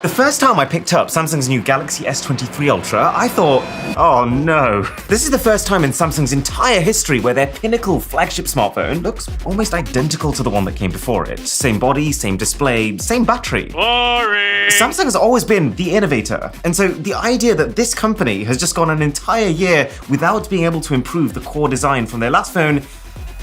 The first time I picked up Samsung's new Galaxy S23 Ultra, I thought, oh no. This is the first time in Samsung's entire history where their pinnacle flagship smartphone looks almost identical to the one that came before it. Same body, same display, same battery. Boring! Samsung has always been the innovator, and so the idea that this company has just gone an entire year without being able to improve the core design from their last phone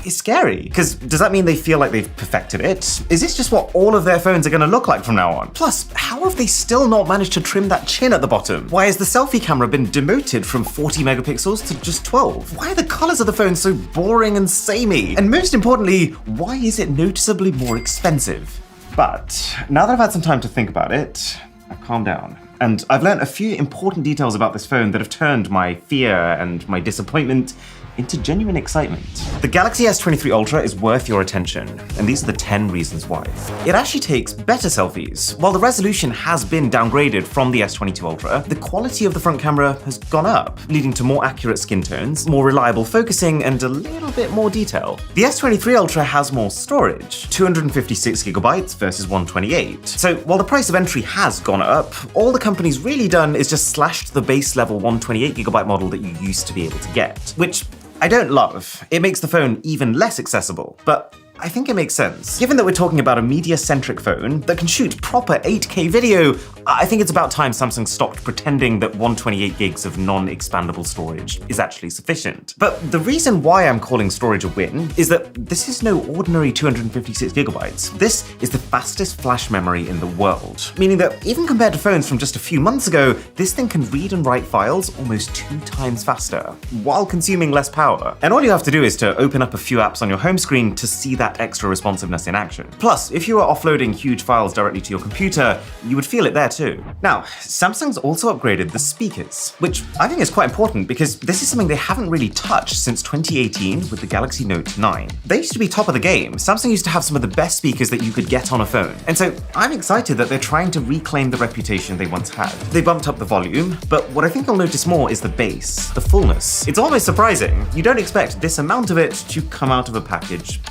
is scary. Because does that mean they feel like they've perfected it? Is this just what all of their phones are going to look like from now on? Plus, how have they still not managed to trim that chin at the bottom? Why has the selfie camera been demoted from 40 megapixels to just 12? Why are the colors of the phone so boring and samey? And most importantly, why is it noticeably more expensive? But now that I've had some time to think about it, I've calmed down. And I've learned a few important details about this phone that have turned my fear and my disappointment into genuine excitement. The Galaxy S23 Ultra is worth your attention, and these are the 10 reasons why. It actually takes better selfies. While the resolution has been downgraded from the S22 Ultra, the quality of the front camera has gone up, leading to more accurate skin tones, more reliable focusing, and a little bit more detail. The S23 Ultra has more storage, 256 gigabytes versus 128. So while the price of entry has gone up, all the company's really done is just slashed the base level 128 gigabyte model that you used to be able to get, which I don't love. It makes the phone even less accessible, but I think it makes sense. Given that we're talking about a media-centric phone that can shoot proper 8K video, I think it's about time Samsung stopped pretending that 128 gigs of non-expandable storage is actually sufficient. But the reason why I'm calling storage a win is that this is no ordinary 256 gigabytes. This is the fastest flash memory in the world, meaning that even compared to phones from just a few months ago, this thing can read and write files almost 2 times faster, while consuming less power. And all you have to do is to open up a few apps on your home screen to see that extra responsiveness in action. Plus, if you were offloading huge files directly to your computer, you would feel it there too. Now, Samsung's also upgraded the speakers, which I think is quite important because this is something they haven't really touched since 2018 with the Galaxy Note 9. They used to be top of the game. Samsung used to have some of the best speakers that you could get on a phone. And so I'm excited that they're trying to reclaim the reputation they once had. They bumped up the volume, but what I think you'll notice more is the bass, the fullness. It's almost surprising. You don't expect this amount of it to come out of a package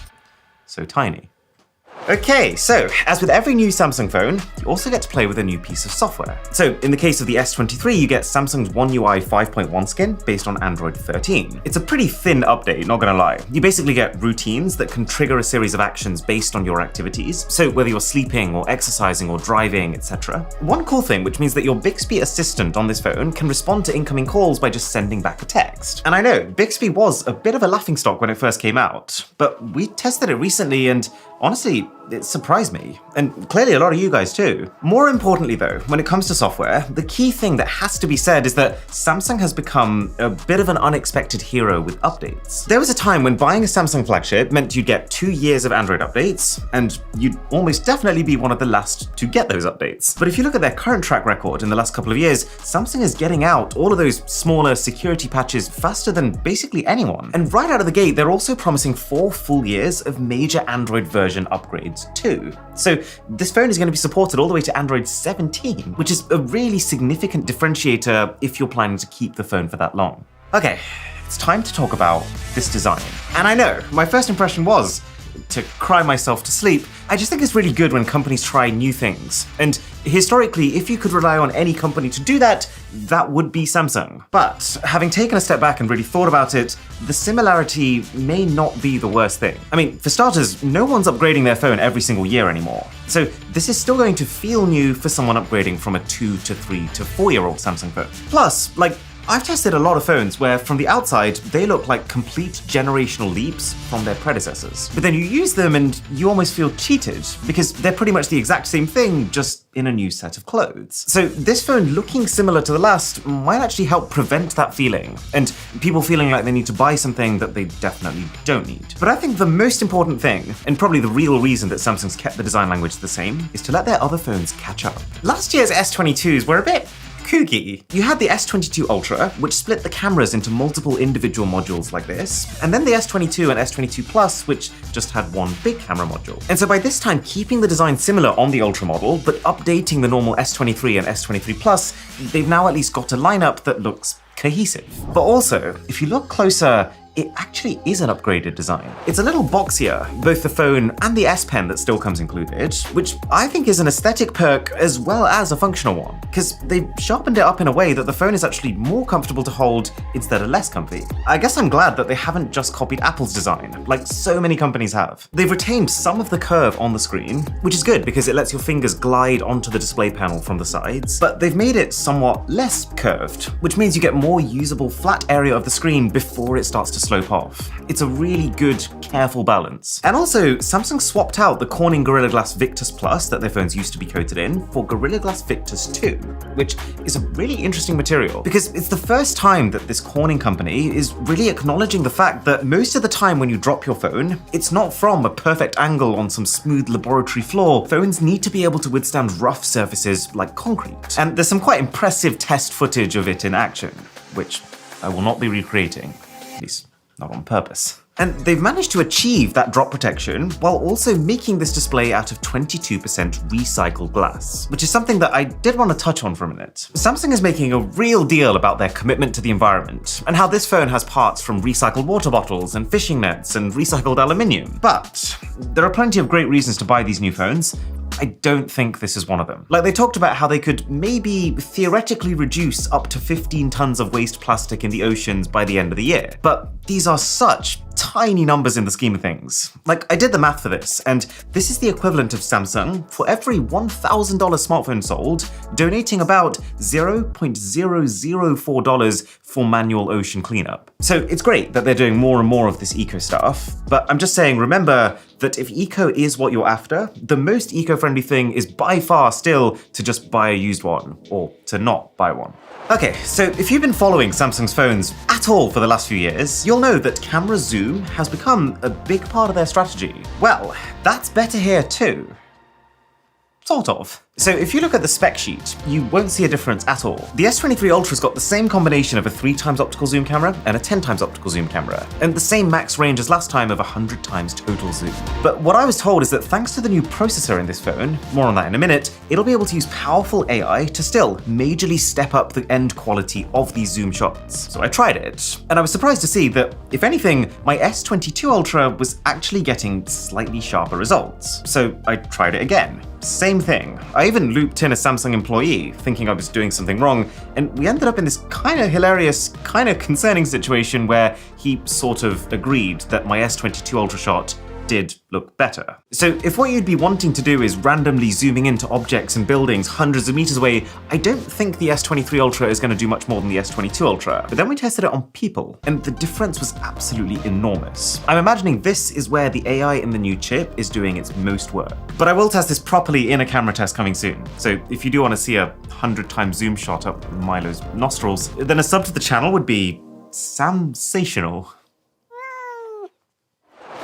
so tiny. Okay, so as with every new Samsung phone, you also get to play with a new piece of software. So in the case of the S23, you get Samsung's One UI 5.1 skin based on Android 13. It's a pretty thin update, not gonna lie. You basically get routines that can trigger a series of actions based on your activities. So whether you're sleeping or exercising or driving, etc. One cool thing, which means that your Bixby assistant on this phone can respond to incoming calls by just sending back a text. And I know, Bixby was a bit of a laughingstock when it first came out, but we tested it recently and honestly, it surprised me, and clearly a lot of you guys too. More importantly though, when it comes to software, the key thing that has to be said is that Samsung has become a bit of an unexpected hero with updates. There was a time when buying a Samsung flagship meant you'd get 2 years of Android updates, and you'd almost definitely be one of the last to get those updates. But if you look at their current track record in the last couple of years, Samsung is getting out all of those smaller security patches faster than basically anyone. And right out of the gate, they're also promising 4 full years of major Android version upgrades too. So this phone is going to be supported all the way to Android 17, which is a really significant differentiator if you're planning to keep the phone for that long. Okay, it's time to talk about this design. And I know, my first impression was to cry myself to sleep. I just think it's really good when companies try new things. And historically, if you could rely on any company to do that, that would be Samsung. But having taken a step back and really thought about it, the similarity may not be the worst thing. I mean, for starters, no one's upgrading their phone every single year anymore. So this is still going to feel new for someone upgrading from a 2 to 3 to 4-year-old Samsung phone. Plus, I've tested a lot of phones where from the outside, they look like complete generational leaps from their predecessors. But then you use them and you almost feel cheated because they're pretty much the exact same thing, just in a new set of clothes. So this phone looking similar to the last might actually help prevent that feeling and people feeling like they need to buy something that they definitely don't need. But I think the most important thing, and probably the real reason that Samsung's kept the design language the same, is to let their other phones catch up. Last year's S22s were a bit kooky. You had the S22 Ultra, which split the cameras into multiple individual modules like this, and then the S22 and S22 Plus, which just had one big camera module. And so by this time, keeping the design similar on the Ultra model, but updating the normal S23 and S23 Plus, they've now at least got a lineup that looks cohesive. But also, if you look closer, it actually is an upgraded design. It's a little boxier, both the phone and the S Pen that still comes included, which I think is an aesthetic perk as well as a functional one, because they've sharpened it up in a way that the phone is actually more comfortable to hold instead of less comfy. I guess I'm glad that they haven't just copied Apple's design, like so many companies have. They've retained some of the curve on the screen, which is good because it lets your fingers glide onto the display panel from the sides, but they've made it somewhat less curved, which means you get more usable flat area of the screen before it starts to slope off. It's a really good, careful balance. And also, Samsung swapped out the Corning Gorilla Glass Victus Plus that their phones used to be coated in for Gorilla Glass Victus 2, which is a really interesting material because it's the first time that this Corning company is really acknowledging the fact that most of the time when you drop your phone, it's not from a perfect angle on some smooth laboratory floor. Phones need to be able to withstand rough surfaces like concrete. And there's some quite impressive test footage of it in action, which I will not be recreating, at least not on purpose. And they've managed to achieve that drop protection while also making this display out of 22% recycled glass, which is something that I did want to touch on for a minute. Samsung is making a real deal about their commitment to the environment and how this phone has parts from recycled water bottles and fishing nets and recycled aluminium. But there are plenty of great reasons to buy these new phones. I don't think this is one of them. Like, they talked about how they could maybe theoretically reduce up to 15 tons of waste plastic in the oceans by the end of the year. But these are such tiny numbers in the scheme of things. Like, I did the math for this, and this is the equivalent of Samsung, for every $1,000 smartphone sold, donating about $0.004 for manual ocean cleanup. So it's great that they're doing more and more of this eco stuff, but I'm just saying, remember that if eco is what you're after, the most eco-friendly thing is by far still to just buy a used one, or to not buy one. Okay, so if you've been following Samsung's phones at all for the last few years, you'll know that camera zoom has become a big part of their strategy. Well, that's better here too. Sort of. So if you look at the spec sheet, you won't see a difference at all. The S23 Ultra's got the same combination of a 3x optical zoom camera and a 10x optical zoom camera, and the same max range as last time of 100x total zoom. But what I was told is that thanks to the new processor in this phone, more on that in a minute, it'll be able to use powerful AI to still majorly step up the end quality of these zoom shots. So I tried it, and I was surprised to see that, if anything, my S22 Ultra was actually getting slightly sharper results. So I tried it again. Same thing. I even looped in a Samsung employee, thinking I was doing something wrong, and we ended up in this kind of hilarious, kind of concerning situation where he sort of agreed that my S22 Ultra shot did look better. So if what you'd be wanting to do is randomly zooming into objects and buildings hundreds of meters away, I don't think the S23 Ultra is going to do much more than the S22 Ultra. But then we tested it on people, and the difference was absolutely enormous. I'm imagining this is where the AI in the new chip is doing its most work. But I will test this properly in a camera test coming soon. So if you do want to see a 100x zoom shot up Milo's nostrils, then a sub to the channel would be sensational.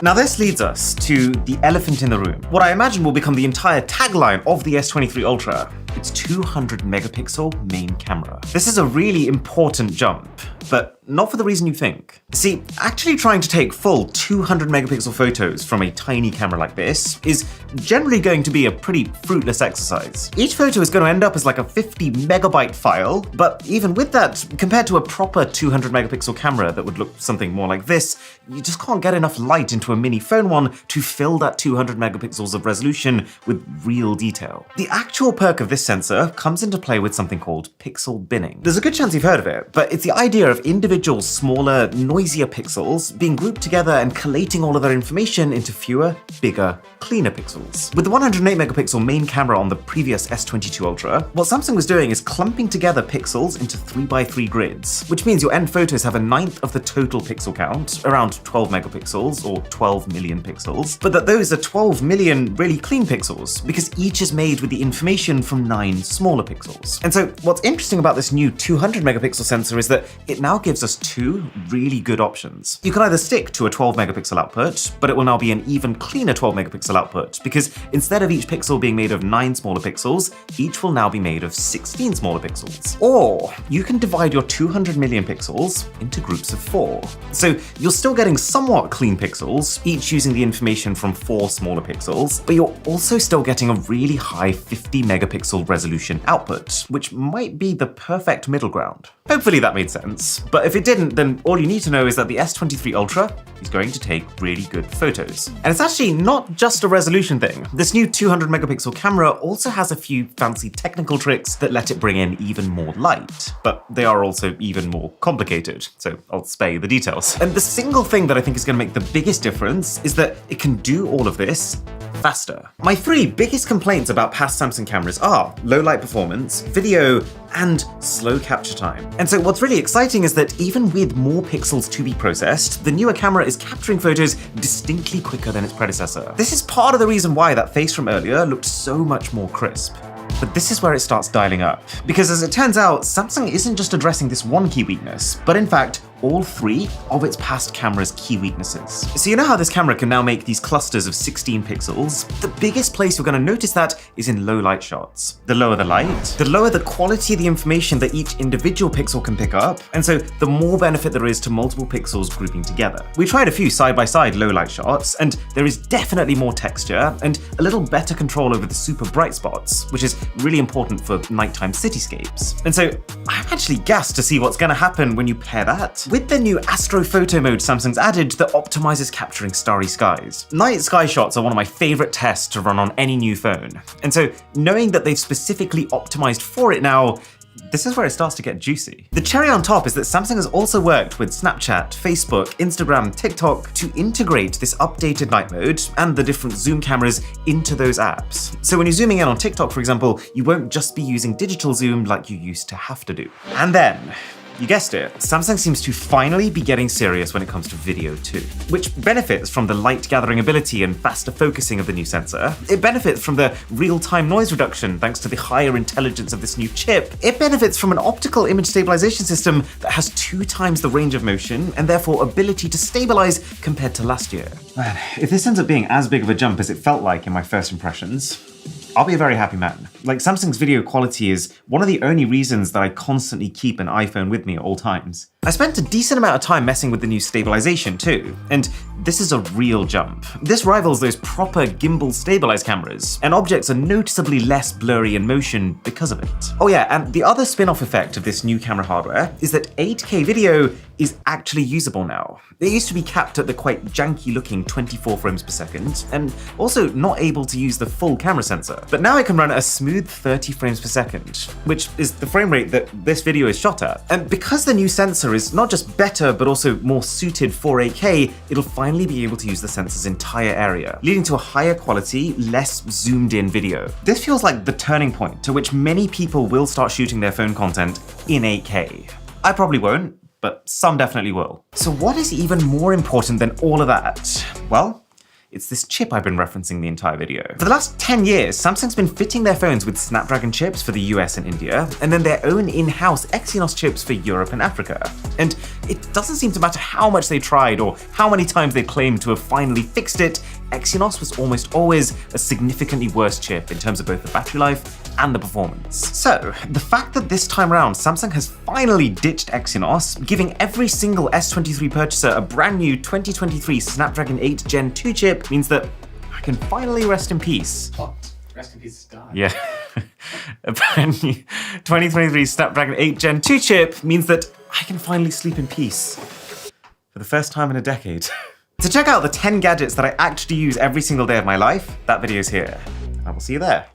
Now this leads us to the elephant in the room. What I imagine will become the entire tagline of the S23 Ultra. Its 200 megapixel main camera. This is a really important jump, but not for the reason you think. See, actually trying to take full 200 megapixel photos from a tiny camera like this is generally going to be a pretty fruitless exercise. Each photo is going to end up as like a 50 megabyte file, but even with that, compared to a proper 200 megapixel camera that would look something more like this, you just can't get enough light into a mini phone one to fill that 200 megapixels of resolution with real detail. The actual perk of this sensor comes into play with something called pixel binning. There's a good chance you've heard of it, but it's the idea of individual smaller, noisier pixels being grouped together and collating all of their information into fewer, bigger, cleaner pixels. With the 108 megapixel main camera on the previous S22 Ultra, what Samsung was doing is clumping together pixels into 3x3 grids, which means your end photos have a ninth of the total pixel count, around 12 megapixels or 12 million pixels, but that those are 12 million really clean pixels, because each is made with the information from 9 smaller pixels. And so what's interesting about this new 200 megapixel sensor is that it now gives us two really good options. You can either stick to a 12 megapixel output, but it will now be an even cleaner 12 megapixel output, because instead of each pixel being made of 9 smaller pixels, each will now be made of 16 smaller pixels. Or you can divide your 200 million pixels into groups of 4. So you're still getting somewhat clean pixels, each using the information from 4 smaller pixels, but you're also still getting a really high 50 megapixel resolution output, which might be the perfect middle ground. Hopefully that made sense, but if it didn't, then all you need to know is that the S23 Ultra is going to take really good photos. And it's actually not just a resolution thing. This new 200 megapixel camera also has a few fancy technical tricks that let it bring in even more light, but they are also even more complicated, so I'll spare you the details. And the single thing that I think is going to make the biggest difference is that it can do all of this faster. My three biggest complaints about past Samsung cameras are low light performance, video, and slow capture time. And so what's really exciting is that even with more pixels to be processed, the newer camera is capturing photos distinctly quicker than its predecessor. This is part of the reason why that face from earlier looked so much more crisp. But this is where it starts dialing up. Because as it turns out, Samsung isn't just addressing this one key weakness, but in fact, all three of its past cameras' key weaknesses. So you know how this camera can now make these clusters of 16 pixels? The biggest place you're going to notice that is in low light shots. The lower the light, the lower the quality of the information that each individual pixel can pick up, and so the more benefit there is to multiple pixels grouping together. We tried a few side-by-side low light shots, and there is definitely more texture and a little better control over the super bright spots, which is really important for nighttime cityscapes. And so I'm actually gassed to see what's going to happen when you pair that with the new astrophoto mode Samsung's added that optimizes capturing starry skies. Night sky shots are one of my favorite tests to run on any new phone. And so knowing that they've specifically optimized for it now, this is where it starts to get juicy. The cherry on top is that Samsung has also worked with Snapchat, Facebook, Instagram, TikTok to integrate this updated night mode and the different zoom cameras into those apps. So when you're zooming in on TikTok, for example, you won't just be using digital zoom like you used to have to do. And then, you guessed it, Samsung seems to finally be getting serious when it comes to video too, which benefits from the light gathering ability and faster focusing of the new sensor. It benefits from the real-time noise reduction thanks to the higher intelligence of this new chip. It benefits from an optical image stabilization system that has 2 times the range of motion and therefore ability to stabilize compared to last year. Man, if this ends up being as big of a jump as it felt like in my first impressions, I'll be a very happy man. Like, Samsung's video quality is one of the only reasons that I constantly keep an iPhone with me at all times. I spent a decent amount of time messing with the new stabilization too, and this is a real jump. This rivals those proper gimbal stabilized cameras, and objects are noticeably less blurry in motion because of it. Oh yeah, and the other spin-off effect of this new camera hardware is that 8K video is actually usable now. It used to be capped at the quite janky looking 24 frames per second, and also not able to use the full camera sensor. But now it can run at a smooth 30 frames per second, which is the frame rate that this video is shot at. And because the new sensor is not just better, but also more suited for 8K, it'll finally be able to use the sensor's entire area, leading to a higher quality, less zoomed in video. This feels like the turning point to which many people will start shooting their phone content in 8K. I probably won't, but some definitely will. So what is even more important than all of that? Well, it's this chip I've been referencing the entire video. For the last 10 years, Samsung's been fitting their phones with Snapdragon chips for the US and India, and then their own in-house Exynos chips for Europe and Africa. And it doesn't seem to matter how much they tried or how many times they claimed to have finally fixed it, Exynos was almost always a significantly worse chip in terms of both the battery life and the performance. So, the fact that this time around Samsung has finally ditched Exynos, giving every single S23 purchaser a brand new 2023 Snapdragon 8 Gen 2 chip means that I can finally rest in peace. What? Rest in peace, die. Yeah. A brand new 2023 Snapdragon 8 Gen 2 chip means that I can finally sleep in peace. For the first time in a decade. To check out the 10 gadgets that I actually use every single day of my life, that video's here. I will see you there.